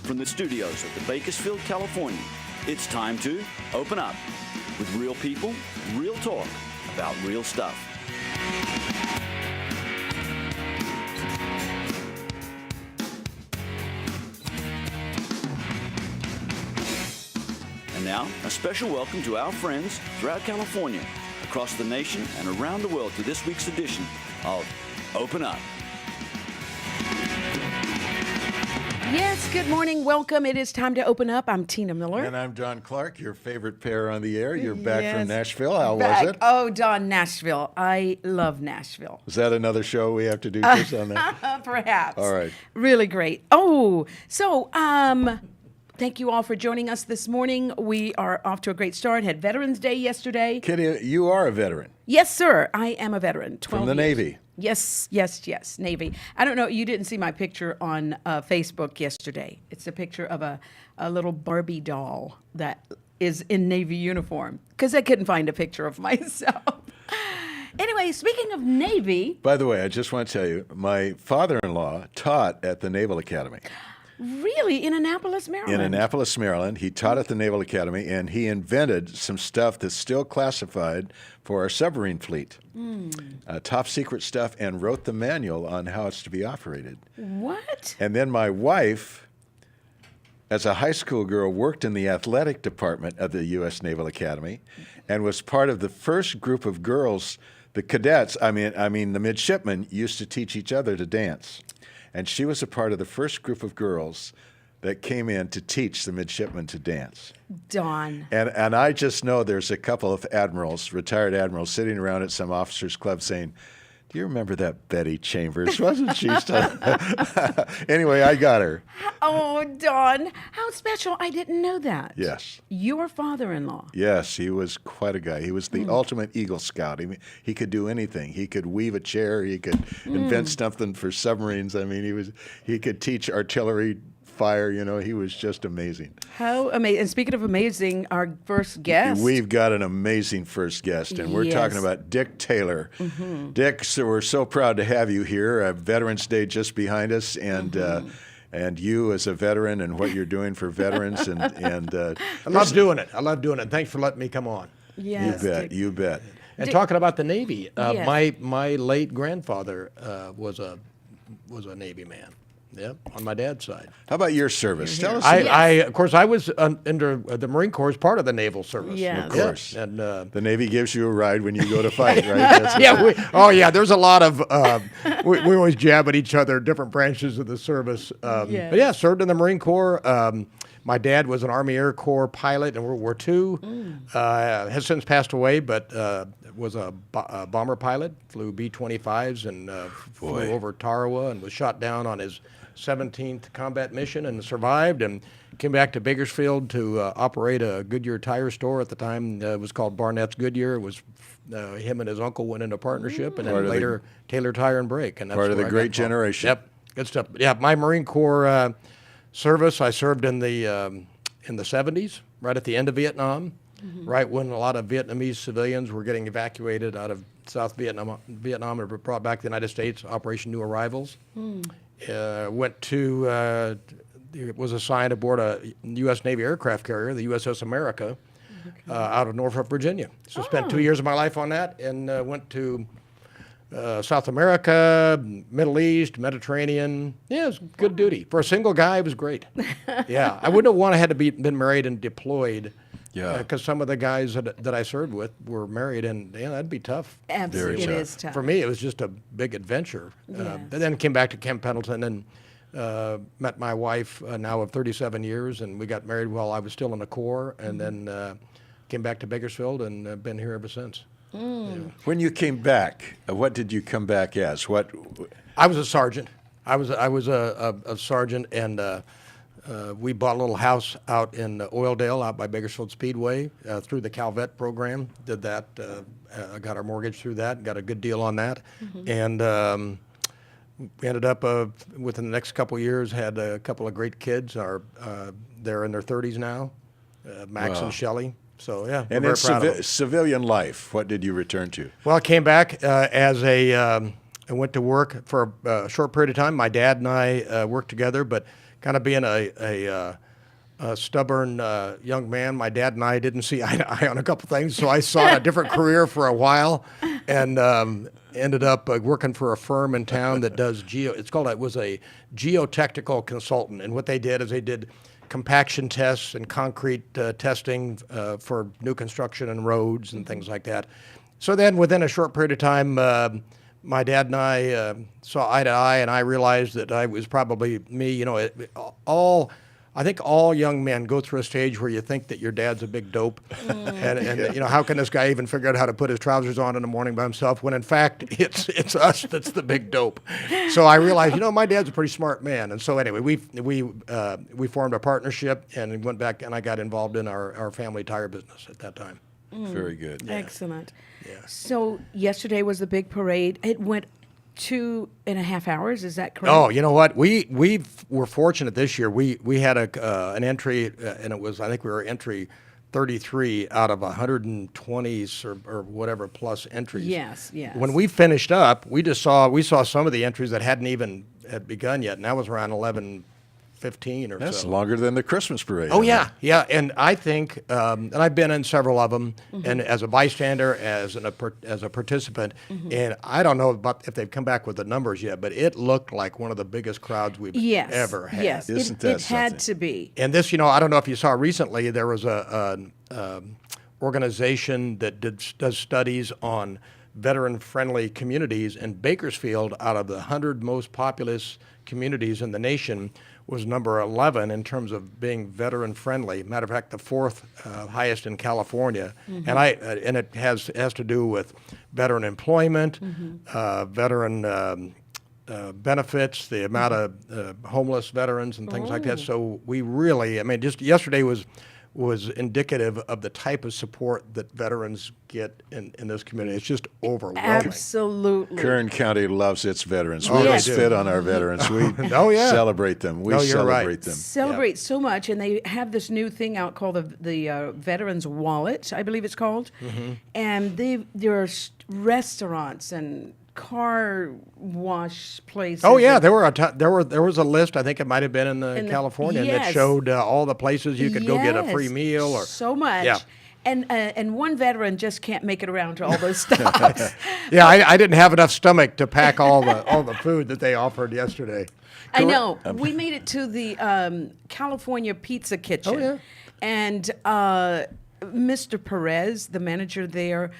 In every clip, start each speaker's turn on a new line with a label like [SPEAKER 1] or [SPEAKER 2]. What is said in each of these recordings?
[SPEAKER 1] from the studios of the Bakersfield, California, it's time to open up with real people, real talk about real stuff. And now, a special welcome to our friends throughout California, across the nation, and around the world to this week's edition of Open Up.
[SPEAKER 2] Yes, good morning. Welcome. It is time to open up. I'm Tina Miller.
[SPEAKER 3] And I'm Don Clark, your favorite pair on the air. You're back
[SPEAKER 2] Yes.
[SPEAKER 3] from Nashville. How was it?
[SPEAKER 2] Oh, Don, Nashville. I love Nashville.
[SPEAKER 3] Is that another show we have to do just on that?
[SPEAKER 2] Perhaps.
[SPEAKER 3] All right.
[SPEAKER 2] Really great. Oh, so thank you all for joining us this morning. We are off to a great start. Had Veterans Day yesterday.
[SPEAKER 3] Kitty, you are a veteran.
[SPEAKER 2] Yes, sir. I am a veteran. 12
[SPEAKER 3] From the
[SPEAKER 2] years.
[SPEAKER 3] Navy.
[SPEAKER 2] Yes, Navy. I don't know, you didn't see my picture on Facebook yesterday. It's a picture of a little Barbie doll that is in Navy uniform, because I couldn't find a picture of myself. Anyway, speaking of Navy.
[SPEAKER 3] By the way, I just want to tell you, my father-in-law taught at the Naval Academy.
[SPEAKER 2] Really? In Annapolis, Maryland?
[SPEAKER 3] In Annapolis, Maryland. He taught at the Naval Academy, and he invented some stuff that's still classified for our submarine fleet. Top secret stuff, and wrote the manual on how it's to be operated.
[SPEAKER 2] What?
[SPEAKER 3] And then my wife, as a high school girl, worked in the athletic department of the U.S. Naval Academy and was part of the first group of girls. The cadets, I mean the midshipmen, used to teach each other to dance. And she was a part of the first group of girls that came in to teach the midshipmen to dance.
[SPEAKER 2] Don.
[SPEAKER 3] And I just know there's a couple of admirals, retired admirals, sitting around at some officers' club saying, "Do you remember that Betty Chambers? Wasn't she?" Anyway, I got her.
[SPEAKER 2] Oh, Don. How special. I didn't know that.
[SPEAKER 3] Yes.
[SPEAKER 2] Your father-in-law.
[SPEAKER 3] Yes, he was quite a guy. He was the ultimate Eagle Scout. He could do anything. He could weave a chair. He could invent something for submarines. I mean, he could teach artillery fire. You know, he was just amazing.
[SPEAKER 2] How amazing. And speaking of amazing, our first guest.
[SPEAKER 3] We've got an amazing first guest, and we're
[SPEAKER 2] Yes.
[SPEAKER 3] talking about Dick Taylor. Dick, so we're so proud to have you here. Veterans Day just behind us, and you as a veteran and what you're doing for veterans. And
[SPEAKER 4] I love doing it. Thanks for letting me come on.
[SPEAKER 2] Yes, Dick.
[SPEAKER 3] you bet.
[SPEAKER 4] And talking about the Navy,
[SPEAKER 2] Yes.
[SPEAKER 4] my late grandfather was a Navy man. Yep, on my dad's side.
[SPEAKER 3] How about your service? Tell us.
[SPEAKER 4] Of course, I was under the Marine Corps as part of the Naval Service.
[SPEAKER 2] Yes.
[SPEAKER 3] Of course.
[SPEAKER 4] And
[SPEAKER 3] the Navy gives you a ride when you go to fight, right? That's
[SPEAKER 4] there's a lot of, we always jab at each other, different branches of the service.
[SPEAKER 2] Yes.
[SPEAKER 4] But yeah, served in the Marine Corps. My dad was an Army Air Corps pilot in World War II. Has since passed away, but was a bomber pilot, flew B-25s and flew over Tarawa and was shot down on his 17th combat mission and survived, and came back to Bakersfield to operate a Goodyear tire store. At the time, it was called Barnett's Goodyear. It was him and his uncle went into partnership, and then later Taylor Tire and Brake. And that's
[SPEAKER 3] part of the
[SPEAKER 4] where I
[SPEAKER 3] great
[SPEAKER 4] got involved.
[SPEAKER 3] generation.
[SPEAKER 4] Yep, good stuff. Yeah, my Marine Corps service, I served in the 70s, right at the end of Vietnam, right when a lot of Vietnamese civilians were getting evacuated out of South Vietnam and were brought back to the United States, Operation New Arrivals. Was assigned aboard a U.S. Navy aircraft carrier, the USS America, out of Norfolk, Virginia. So spent 2 years of my life on that, and went to South America, Middle East, Mediterranean. Yeah, it was good duty. For a single guy, it was great. Yeah, I wouldn't have had to been married and deployed.
[SPEAKER 3] Yeah.
[SPEAKER 4] Because some of the guys that I served with were married, and that'd be tough.
[SPEAKER 2] Absolutely, it
[SPEAKER 3] tough.
[SPEAKER 2] is tough.
[SPEAKER 4] For me, it was just a big adventure.
[SPEAKER 2] Yes.
[SPEAKER 4] But then came back to Camp Pendleton and met my wife now of 37 years, and we got married while I was still in the Corps, and then came back to Bakersfield and been here ever since.
[SPEAKER 3] When you came back, what did you come back as? What?
[SPEAKER 4] I was a sergeant. I was a sergeant, and we bought a little house out in Oildale, out by Bakersfield Speedway, through the Calvet program. Did that. Got our mortgage through that. Got a good deal on that, and we ended up within the next couple of years had a couple of great kids. They're in their 30s now, Max and Shelley. So yeah,
[SPEAKER 3] And
[SPEAKER 4] we're
[SPEAKER 3] in
[SPEAKER 4] very proud of them.
[SPEAKER 3] civilian life, what did you return to?
[SPEAKER 4] Well, I came back as I went to work for a short period of time. My dad and I worked together, but kind of being a stubborn young man, my dad and I didn't see eye to eye on a couple things, so I sought a different career for a while, and ended up working for a firm in town that does it was a geotechnical consultant, and what they did is they did compaction tests and concrete testing for new construction and roads and things like that. So then within a short period of time, my dad and I saw eye to eye, and I realized that I was probably me. You know, I think all young men go through a stage where you think that your dad's a big dope, and you know, how can this guy even figure out how to put his trousers on in the morning by himself, when in fact it's us that's the big dope. So I realized, you know, my dad's a pretty smart man, and so anyway, we formed a partnership and went back, and I got involved in our family tire business at that time.
[SPEAKER 3] Very good.
[SPEAKER 2] Excellent.
[SPEAKER 4] Yeah.
[SPEAKER 2] So yesterday was the big parade. It went 2.5 hours. Is that correct?
[SPEAKER 4] Oh, you know what? We were fortunate this year. We had an entry, and it was, I think we were entry 33 out of 120s or whatever plus entries.
[SPEAKER 2] Yes, yes.
[SPEAKER 4] When we finished up, we saw some of the entries that hadn't even had begun yet, and that was around 11:15 or
[SPEAKER 3] That's
[SPEAKER 4] so.
[SPEAKER 3] longer than the Christmas parade.
[SPEAKER 4] Oh yeah, yeah, and I think, and I've been in several of them, and as a bystander, as a participant, and I don't know about if they've come back with the numbers yet, but it looked like one of the biggest crowds we've ever had.
[SPEAKER 2] Yes,
[SPEAKER 3] Isn't
[SPEAKER 2] it
[SPEAKER 3] that
[SPEAKER 2] had
[SPEAKER 3] something?
[SPEAKER 2] to be.
[SPEAKER 4] And this, you know, I don't know if you saw recently, there was a organization that does studies on veteran-friendly communities, and Bakersfield, out of the 100 most populous communities in the nation, was number 11 in terms of being veteran-friendly. Matter of fact, the fourth highest in California, and it has to do with veteran employment, veteran benefits, the amount of homeless veterans and things like that. So we really, I mean, just yesterday was indicative of the type of support that veterans get in this community. It's just overwhelming.
[SPEAKER 2] Absolutely.
[SPEAKER 3] Kern County loves its veterans.
[SPEAKER 4] Oh,
[SPEAKER 3] We
[SPEAKER 4] they
[SPEAKER 3] don't
[SPEAKER 4] do.
[SPEAKER 3] spit on our veterans. We
[SPEAKER 4] Oh, yeah.
[SPEAKER 3] celebrate them. We
[SPEAKER 4] No, you're right.
[SPEAKER 3] celebrate them.
[SPEAKER 2] Celebrate so much, and they have this new thing out called the Veterans Wallet, I believe it's called, and there are restaurants and car wash places.
[SPEAKER 4] Oh yeah,
[SPEAKER 2] and-
[SPEAKER 4] there was a list. I think it might have been in California that
[SPEAKER 2] yes.
[SPEAKER 4] showed all the places you could go get a free
[SPEAKER 2] Yes,
[SPEAKER 4] meal or
[SPEAKER 2] so much.
[SPEAKER 4] Yeah.
[SPEAKER 2] And one veteran just can't make it around to all those stops.
[SPEAKER 4] Yeah, I didn't have enough stomach to pack all the food that they offered yesterday.
[SPEAKER 2] I know. We made it to the California Pizza Kitchen.
[SPEAKER 4] Oh, yeah.
[SPEAKER 2] And Mr. Perez, the manager there,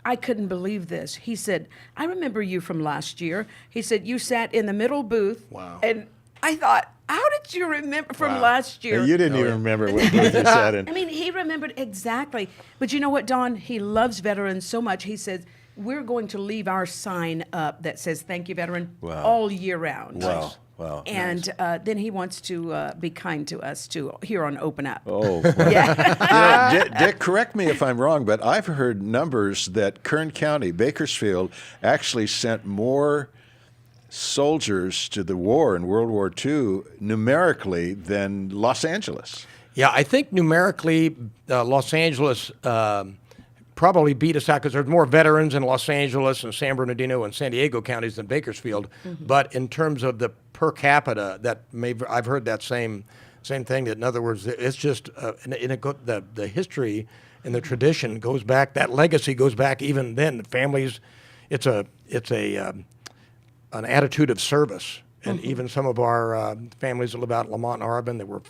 [SPEAKER 2] I couldn't believe this. He said, I remember you from last year. He said, you sat in the middle booth.
[SPEAKER 4] Wow.
[SPEAKER 2] And I thought, how did you remember from last year?
[SPEAKER 3] You didn't even remember what booth you sat in.
[SPEAKER 2] I mean, he remembered exactly. But you know what, Don? He loves veterans so much. He says, we're going to leave our sign up that says, thank you, veteran,
[SPEAKER 3] Wow.
[SPEAKER 2] all year round.
[SPEAKER 3] Wow. Wow.
[SPEAKER 2] And then he wants to be kind to us, too, here on Open Up.
[SPEAKER 3] Oh, wow.
[SPEAKER 2] Yeah.
[SPEAKER 3] You know, Dick, correct me if I'm wrong, but I've heard numbers that Kern County, Bakersfield, actually sent more soldiers to the war in World War II numerically than Los Angeles.
[SPEAKER 4] Yeah, I think numerically, Los Angeles probably beat us out because there's more veterans in Los Angeles and San Bernardino and San Diego counties than Bakersfield. But in terms of the per capita, I've heard that same thing. That in other words, it's just the history and the tradition goes back. That legacy goes back even then. Families, it's an attitude of service. And even some of our families that live out in Lamont and Arbonne that were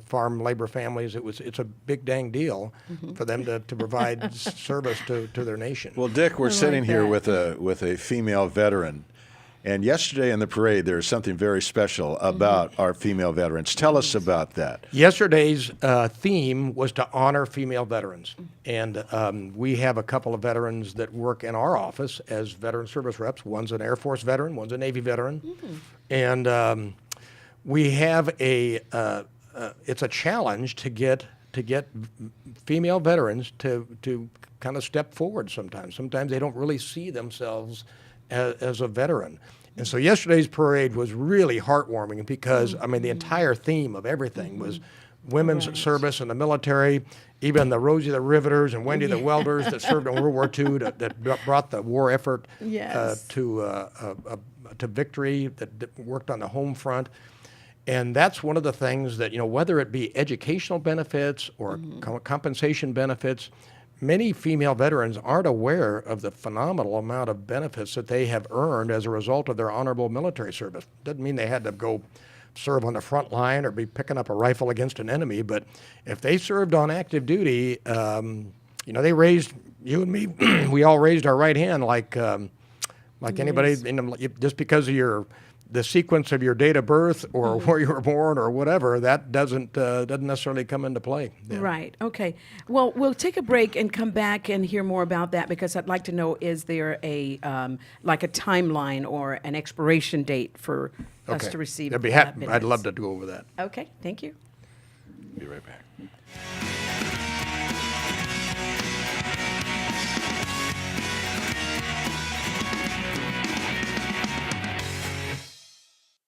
[SPEAKER 4] farm labor families, it's a big dang deal for them to provide service to their nation.
[SPEAKER 3] Well, Dick, we're
[SPEAKER 2] I
[SPEAKER 3] sitting
[SPEAKER 2] like
[SPEAKER 3] here
[SPEAKER 2] that.
[SPEAKER 3] with a female veteran, and yesterday in the parade there was something very special about our female veterans. Tell us about that.
[SPEAKER 4] Yesterday's theme was to honor female veterans. And we have a couple of veterans that work in our office as veteran service reps. One's an Air Force veteran, one's a Navy veteran. And we have it's a challenge to get female veterans to kind of step forward sometimes. Sometimes they don't really see themselves as a veteran. And so yesterday's parade was really heartwarming because, I mean, the entire theme of everything was women's service in the military, even the Rosie the Riveters and Wendy the Welders that served in World War II that brought the war effort
[SPEAKER 2] Yes.
[SPEAKER 4] to victory, that worked on the home front. And that's one of the things that, whether it be educational benefits or compensation benefits, many female veterans aren't aware of the phenomenal amount of benefits that they have earned as a result of their honorable military service. Doesn't mean they had to go serve on the front line or be picking up a rifle against an enemy, but if they served on active duty, they raised you and me. We all raised our right hand like anybody. Just because of the sequence of your date of birth or where you were born or whatever, that doesn't necessarily come into play. Yeah.
[SPEAKER 2] Right. Okay. Well, we'll take a break and come back and hear more about that, because I'd like to know, is there a like a timeline or an expiration date for us to receive?
[SPEAKER 4] I'd be happy. I'd love to go over that.
[SPEAKER 2] Okay. Thank you.
[SPEAKER 3] Be right back.